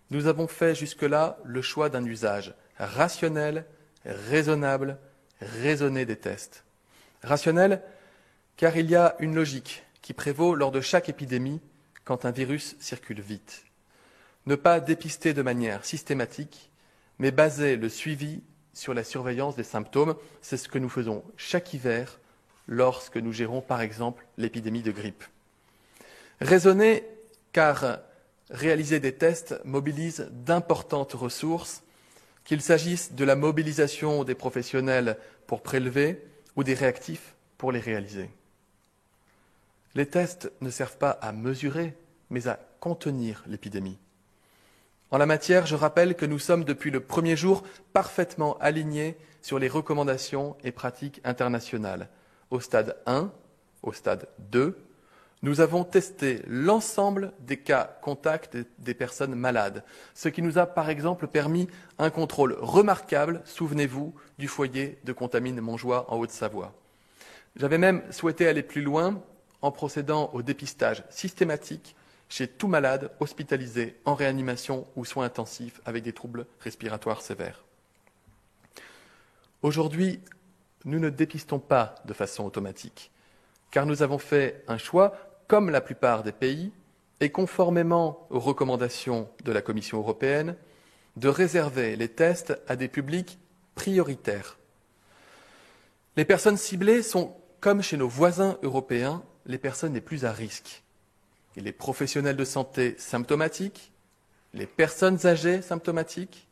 nous avons fait jusque-là le choix d'un usage rationnel, raisonnable, raisonné des tests. Rationnel, car il y a une logique qui prévaut lors de chaque épidémie quand un virus circule vite. Ne pas dépister de manière systématique, mais baser le suivi sur la surveillance des symptômes. C'est ce que nous faisons chaque hiver lorsque nous gérons par exemple l'épidémie de grippe. Raisonner, car réaliser des tests mobilise d'importantes ressources, qu'il s'agisse de la mobilisation des professionnels pour prélever ou des réactifs pour les réaliser. Les tests ne servent pas à mesurer, mais à contenir l'épidémie. En la matière, je rappelle que nous sommes depuis le premier jour parfaitement alignés sur les recommandations et pratiques internationales. Au stade 1, au stade 2, nous avons testé l'ensemble des cas contacts des personnes malades, ce qui nous a par exemple permis un contrôle remarquable, souvenez-vous, du foyer de Contamine-Montjoie en Haute-Savoie. J'avais même souhaité aller plus loin en procédant au dépistage systématique chez tout malade hospitalisé en réanimation ou soins intensifs avec des troubles respiratoires sévères. Aujourd'hui, nous ne dépistons pas de façon automatique, car nous avons fait un choix, comme la plupart des pays, et conformément aux recommandations de la Commission européenne, de réserver les tests à des publics prioritaires. Les personnes ciblées sont, comme chez nos voisins européens, les personnes les plus à risque. Et les professionnels de santé symptomatiques, les personnes âgées symptomatiques,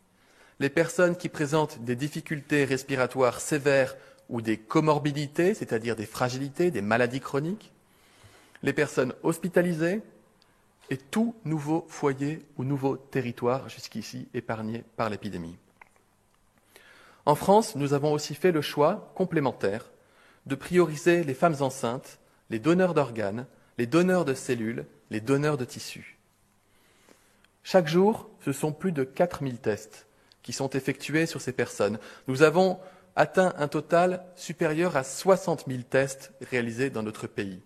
les personnes qui présentent des difficultés respiratoires sévères ou des comorbidités, c'est-à-dire des fragilités, des maladies chroniques, les personnes hospitalisées et tout nouveau foyer ou nouveau territoire jusqu'ici épargné par l'épidémie. En France, nous avons aussi fait le choix complémentaire de prioriser les femmes enceintes, les donneurs d'organes, les donneurs de cellules, les donneurs de tissus. Chaque jour, ce sont plus de 4000 tests qui sont effectués sur ces personnes. Nous avons atteint un total supérieur à 60 000 tests réalisés dans notre pays.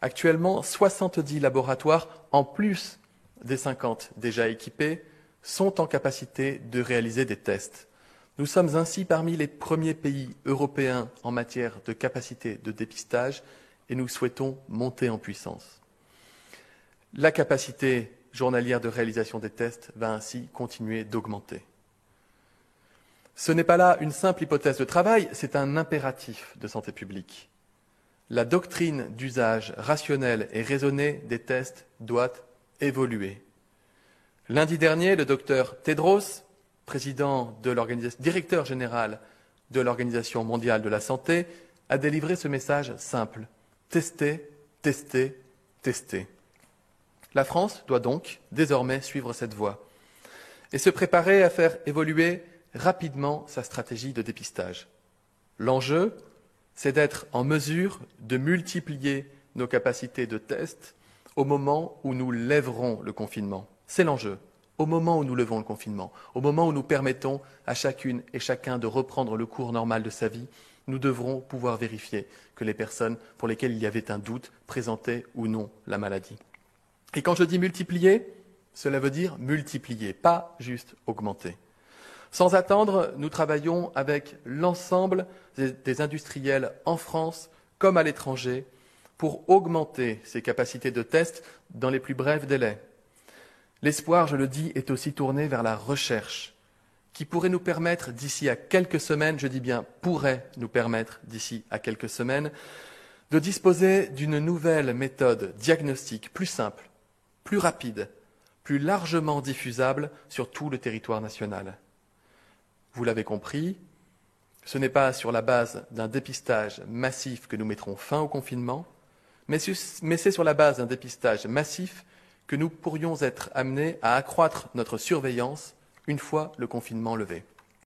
Actuellement, 70 laboratoires, en plus des 50 déjà équipés, sont en capacité de réaliser des tests. Nous sommes ainsi parmi les premiers pays européens en matière de capacité de dépistage et nous souhaitons monter en puissance. La capacité journalière de réalisation des tests va ainsi continuer d'augmenter. Ce n'est pas là une simple hypothèse de travail, c'est un impératif de santé publique. La doctrine d'usage rationnel et raisonné des tests doit évoluer. Lundi dernier, le docteur Tedros, directeur général de l'Organisation mondiale de la santé, a délivré ce message simple. Tester, tester, tester. La France doit donc désormais suivre cette voie et se préparer à faire évoluer rapidement sa stratégie de dépistage. L'enjeu, c'est d'être en mesure de multiplier nos capacités de test au moment où nous lèverons le confinement. C'est l'enjeu. Au moment où nous levons le confinement, au moment où nous permettons à chacune et chacun de reprendre le cours normal de sa vie, nous devrons pouvoir vérifier que les personnes pour lesquelles il y avait un doute présentaient ou non la maladie. Et quand je dis multiplier, cela veut dire multiplier, pas juste augmenter. Sans attendre, nous travaillons avec l'ensemble des industriels en France comme à l'étranger pour augmenter ces capacités de test dans les plus brefs délais. L'espoir, je le dis, est aussi tourné vers la recherche, qui pourrait nous permettre d'ici à quelques semaines, je dis bien pourrait nous permettre d'ici à quelques semaines, de disposer d'une nouvelle méthode diagnostique plus simple, plus rapide, plus largement diffusable sur tout le territoire national. Vous l'avez compris, ce n'est pas sur la base d'un dépistage massif que nous mettrons fin au confinement, mais c'est sur la base d'un dépistage massif que nous pourrions être amenés à accroître notre surveillance une fois le confinement levé.